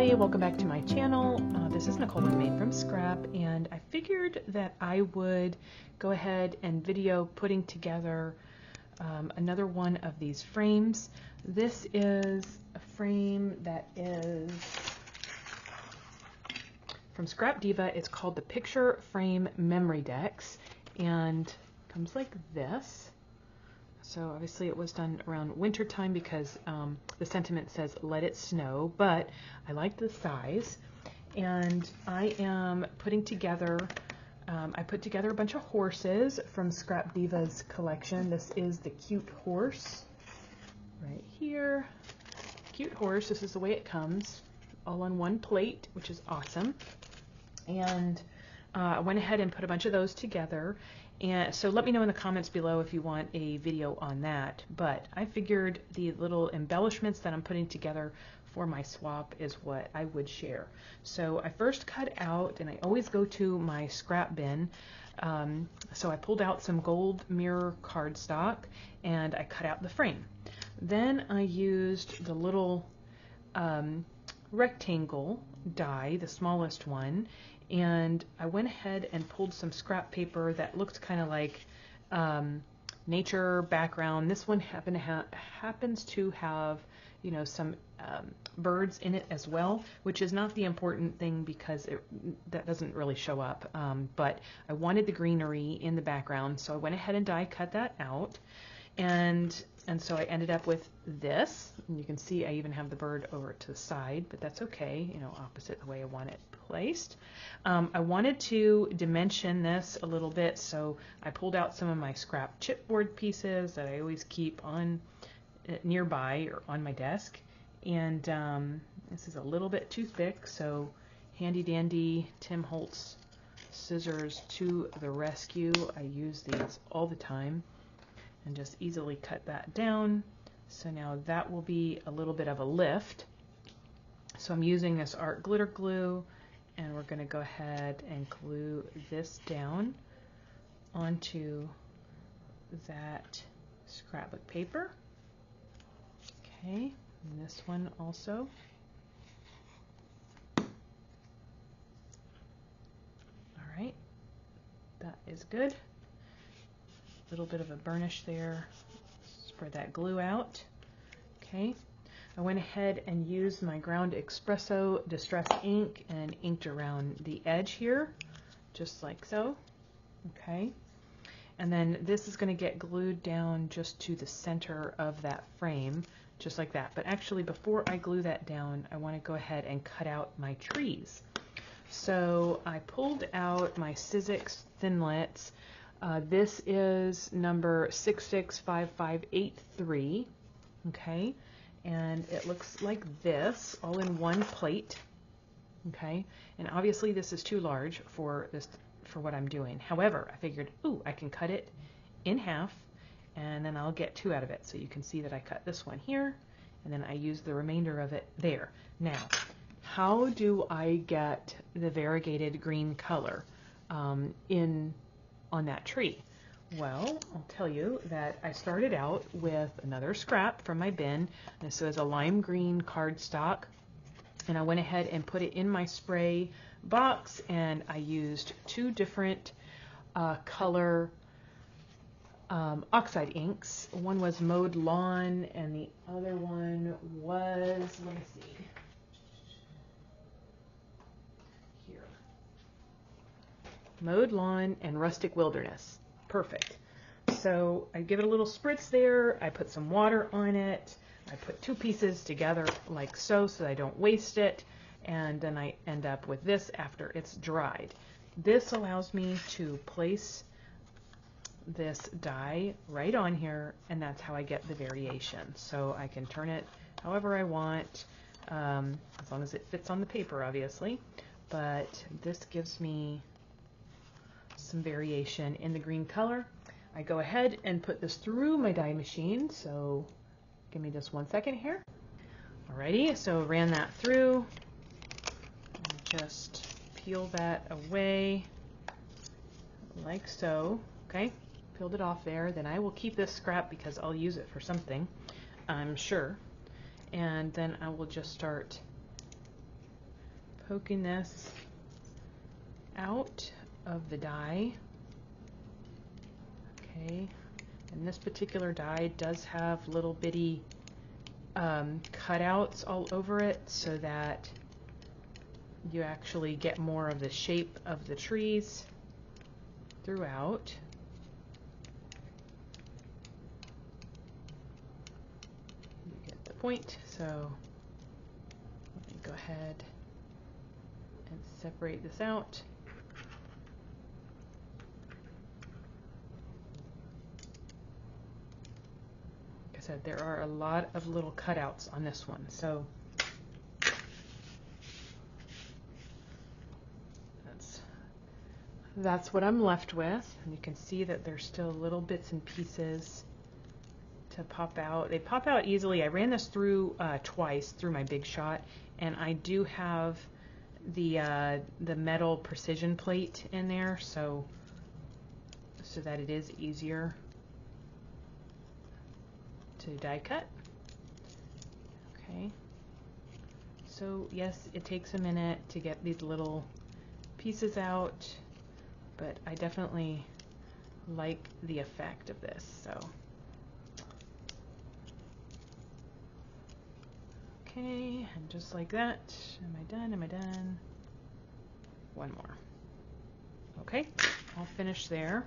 Hi, welcome back to my channel. This is Nicole with Made from Scrap, and I figured that I would go ahead and video putting together another one of these frames. This is a frame that is from ScrapDiva. It's called the Picture Frame Memory Decks, and comes like this. So obviously it was done around winter time because the sentiment says let it snow, but I like the size, and I am putting together, I put together a bunch of horses from ScrapDiva's collection. This is the cute horse right here. Cute horse, this is the way it comes, all on one plate, which is awesome. And I went ahead and put a bunch of those together. And so let me know in the comments below if you want a video on that. But I figured the little embellishments that I'm putting together for my swap is what I would share. So I first cut out, and I always go to my scrap bin. So I pulled out some gold mirror cardstock and I cut out the frame. Then I used the little rectangle die, the smallest one, and I went ahead and pulled some scrap paper that looked kind of like nature background. This one happens to have, you know, some birds in it as well, which is not the important thing because that doesn't really show up. But I wanted the greenery in the background, so I went ahead and die cut that out. And so I ended up with this, and you can see I even have the bird over to the side, but that's okay, you know, opposite the way I want it placed. I wanted to dimension this a little bit, so I pulled out some of my scrap chipboard pieces that I always keep on nearby or on my desk, and this is a little bit too thick, so handy dandy Tim Holtz scissors to the rescue. I use these all the time. And just easily cut that down. So now that will be a little bit of a lift. So I'm using this art glitter glue, and we're going to go ahead and glue this down onto that scrapbook paper. Okay, and this one also. All right, that is good. Little bit of a burnish there, spread that glue out. Okay, I went ahead and used my ground espresso distress ink and inked around the edge here, just like so. Okay, and then this is going to get glued down just to the center of that frame, just like that. But actually, before I glue that down, I want to go ahead and cut out my trees. So I pulled out my Sizzix Thinlits. This is number 665583, okay, and it looks like this, all in one plate, okay, and obviously this is too large for what I'm doing. However, I figured, ooh, I can cut it in half, and then I'll get two out of it. So you can see that I cut this one here, and then I use the remainder of it there. Now, how do I get the variegated green color on that tree? Well, I'll tell you that I started out with another scrap from my bin. This was a lime green cardstock, and I went ahead and put it in my spray box, and I used two different color oxide inks. One was Mowed Lawn, and the other one was, let me see, Mowed Lawn and Rustic Wilderness. Perfect. So I give it a little spritz there. I put some water on it. I put two pieces together like so that I don't waste it. And then I end up with this after it's dried. This allows me to place this die right on here, and that's how I get the variation. So I can turn it however I want, as long as it fits on the paper, obviously. But this gives me some variation in the green color. I go ahead and put this through my die machine, so give me just 1 second here. Alrighty, so ran that through, and just peel that away like so. Okay, peeled it off there. Then I will keep this scrap because I'll use it for something, I'm sure. And then I will just start poking this out of the die. Okay, and this particular die does have little bitty cutouts all over it so that you actually get more of the shape of the trees throughout. You get the point, so let me go ahead and separate this out. Like I said, there are a lot of little cutouts on this one, so that's what I'm left with. And you can see that there's still little bits and pieces to pop out. They pop out easily. I ran this through twice through my Big Shot, and I do have the metal precision plate in there, so that it is easier to die cut. Okay. So yes, it takes a minute to get these little pieces out, but I definitely like the effect of this. So okay, and just like that. Am I done? Am I done? One more. Okay, I'll finish there.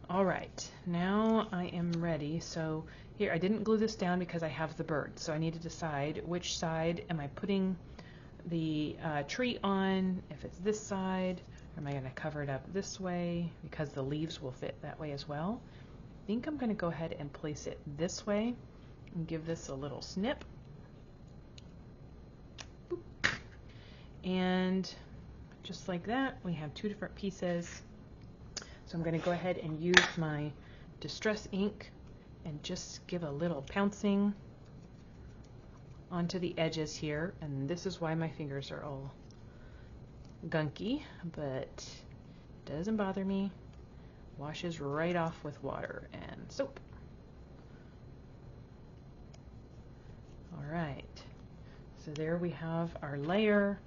All right, now I am ready. So here, I didn't glue this down because I have the bird, so I need to decide which side am I putting the tree on. If it's this side, or am I going to cover it up this way because the leaves will fit that way as well? I think I'm going to go ahead and place it this way and give this a little snip. Boop. And just like that, we have two different pieces. So I'm going to go ahead and use my Distress ink and just give a little pouncing onto the edges here. And this is why my fingers are all gunky, but it doesn't bother me. Washes right off with water and soap. All right, so there we have our layer.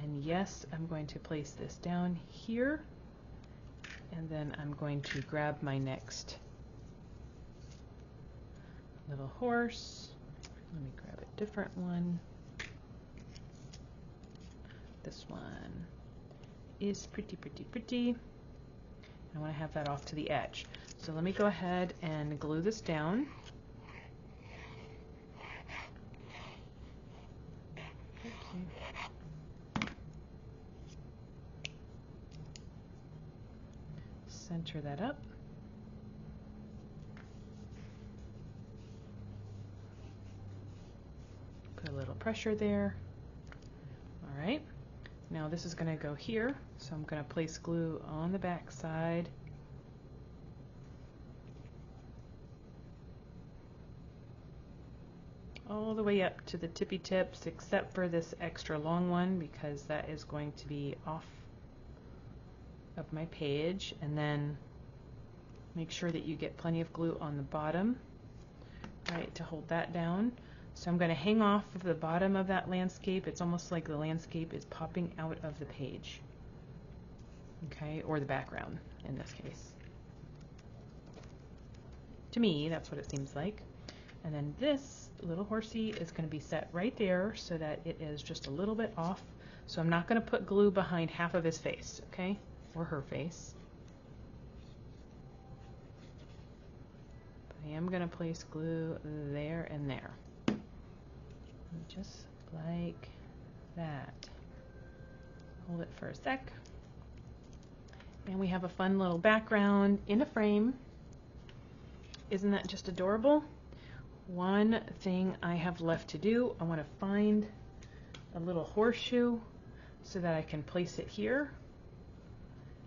And yes, I'm going to place this down here. And then I'm going to grab my next little horse. Let me grab a different one. This one is pretty, pretty, pretty. I want to have that off to the edge. So let me go ahead and glue this down. Okay. Center that up. Put a little pressure there. All right. Now this is going to go here, so I'm going to place glue on the back side. All the way up to the tippy tips, except for this extra long one, because that is going to be off of my page. And then make sure that you get plenty of glue on the bottom, right, to hold that down. So I'm going to hang off of the bottom of that landscape. It's almost like the landscape is popping out of the page, okay, or the background in this case. To me, that's what it seems like. And then this little horsey is going to be set right there so that it is just a little bit off. So I'm not going to put glue behind half of his face, okay, or her face. But I am going to place glue there and there. Just like that. Hold it for a sec. And we have a fun little background in a frame. Isn't that just adorable? One thing I have left to do, I want to find a little horseshoe so that I can place it here.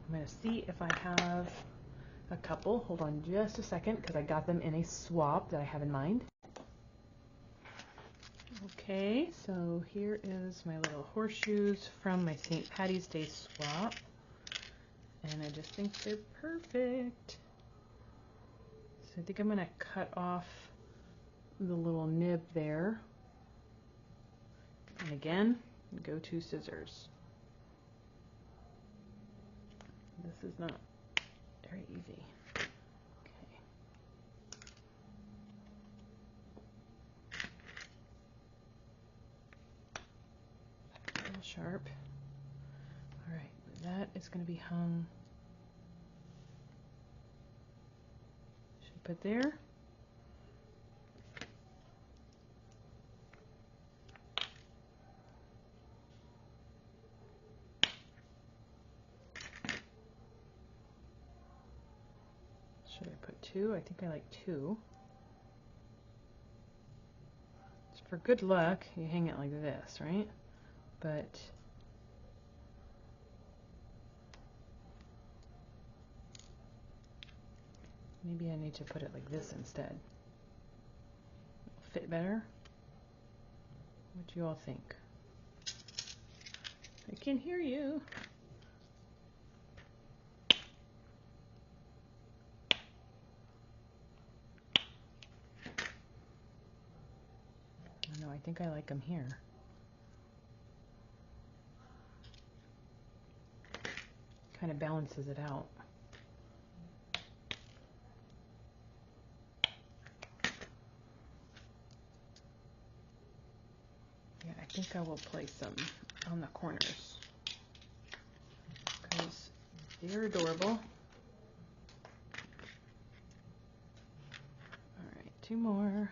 I'm going to see if I have a couple. Hold on just a second, because I got them in a swap that I have in mind. Okay, so here is my little horseshoes from my St. Patty's Day swap, and I just think they're perfect. So I think I'm going to cut off the little nib there And again, go-to scissors. This is not very easy. Okay. A little sharp. All right, that is going to be hung. Should put there. Should I put 2? I think I like 2. It's for good luck, you hang it like this, right? But maybe I need to put it like this instead. It'll fit better. What do you all think? I can hear you. No, I think I like them here. Kind of balances it out. Yeah, I think I will place them on the corners because they're adorable. All right, 2 more.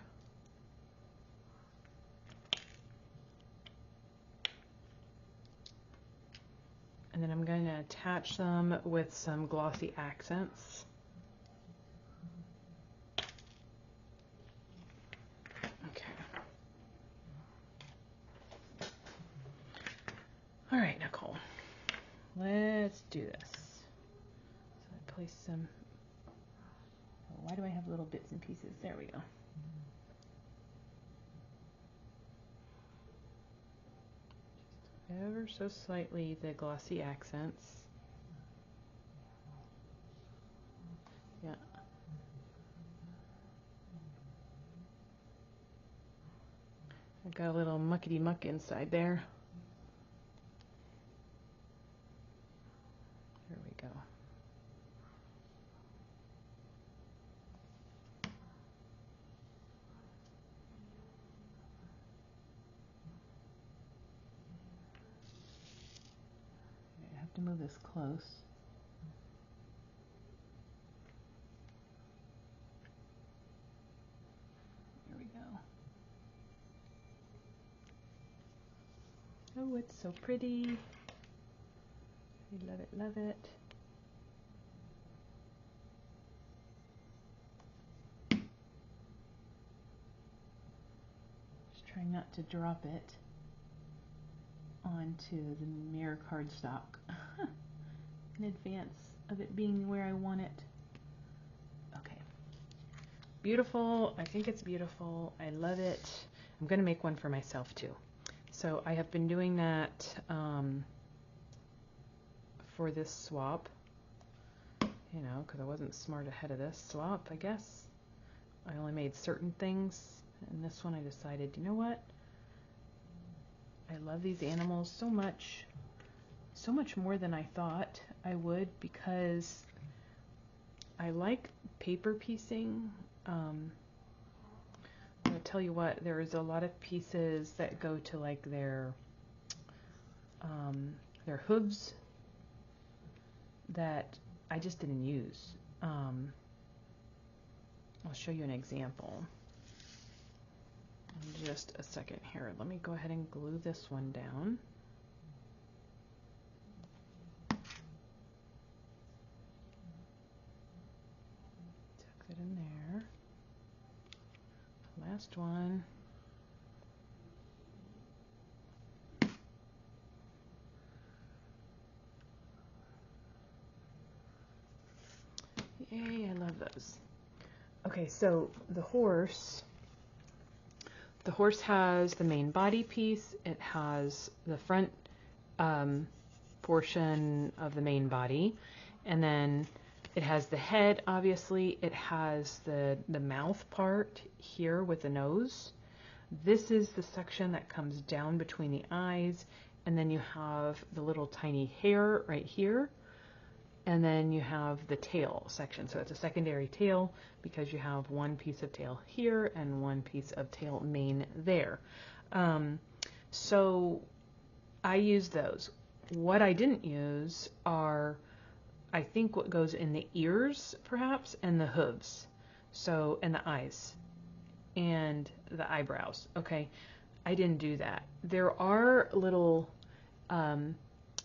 And then I'm going to attach them with some glossy accents. Okay. All right, Nicole, let's do this. So I place some, oh, why do I have little bits and pieces? There we go. Ever so slightly the glossy accents. Yeah. I've got a little muckety muck inside there. There we go. I have to move this close. There we go. Oh, it's so pretty. I love it, love it. Just trying not to drop it onto the mirror cardstock in advance of it being where I want it. Okay. Beautiful. I think it's beautiful. I love it. I'm going to make one for myself too. So I have been doing that for this swap, you know, because I wasn't smart ahead of this swap, I guess. I only made certain things, and this one I decided, you know what? I love these animals so much more than I thought I would, because I like paper piecing. I'll tell you what, there's a lot of pieces that go to like their hooves that I just didn't use. I'll show you an example in just a second here. Let me go ahead and glue this one down. Tuck it in there. Last one. Yay, I love those. Okay, so the horse has the main body piece. It has the front portion of the main body, and then it has the head, obviously. It has the mouth part here with the nose. This is the section that comes down between the eyes, and then you have the little tiny hair right here, and then you have the tail section. So it's a secondary tail because you have one piece of tail here and one piece of tail mane there. So I use those. What I didn't use are, I think, what goes in the ears perhaps, and the hooves. So, and the eyes and the eyebrows. Okay, I didn't do that. There are little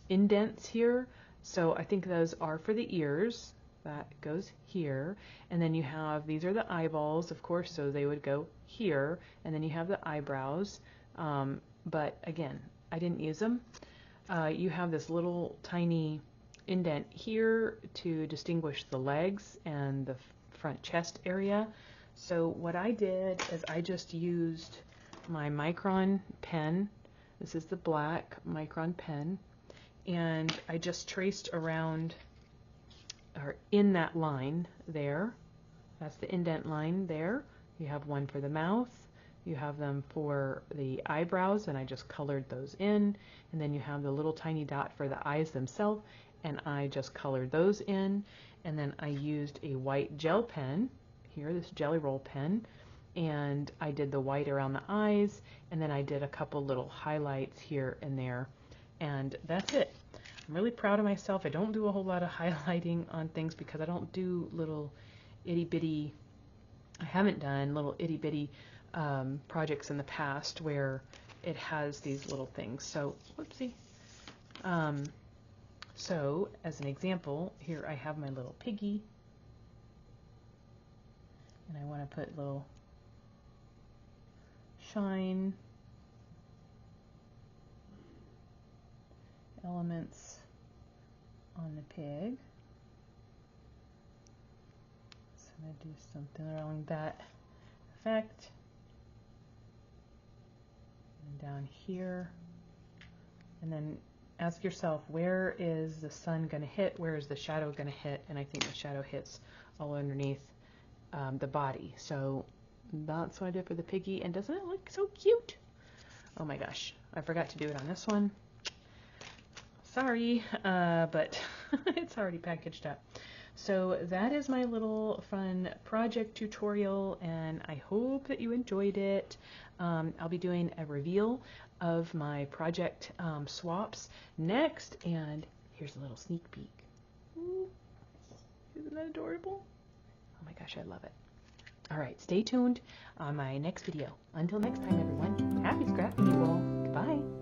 indents here, so I think those are for the ears. That goes here, and then you have, these are the eyeballs, of course, so they would go here, and then you have the eyebrows, but again, I didn't use them. You have this little tiny indent here to distinguish the legs and the front chest area. So what I did is I just used my Micron pen. This is the black Micron pen, and I just traced around, or in that line there. That's the indent line there. You have one for the mouth, you have them for the eyebrows, and I just colored those in, and then you have the little tiny dot for the eyes themselves, and I just colored those in, and then I used a white gel pen here, this Jelly Roll pen, and I did the white around the eyes, and then I did a couple little highlights here and there, and that's it. I'm really proud of myself. I don't do a whole lot of highlighting on things because I don't do little itty bitty, I haven't done little itty bitty projects in the past where it has these little things. So, whoopsie. So, as an example, here I have my little piggy, and I want to put little shine elements on the pig. So I'm going to do something along that effect. And down here. And then ask yourself, where is the sun going to hit? Where is the shadow going to hit? And I think the shadow hits all underneath the body. So that's what I did for the piggy. And doesn't it look so cute? Oh my gosh, I forgot to do it on this one. Sorry, but it's already packaged up. So that is my little fun project tutorial, and I hope that you enjoyed it. I'll be doing a reveal of my project swaps next, and here's a little sneak peek. Ooh, isn't that adorable? Oh my gosh, I love it. All right, stay tuned on my next video. Until next time, everyone, happy scrapping, you all. Goodbye.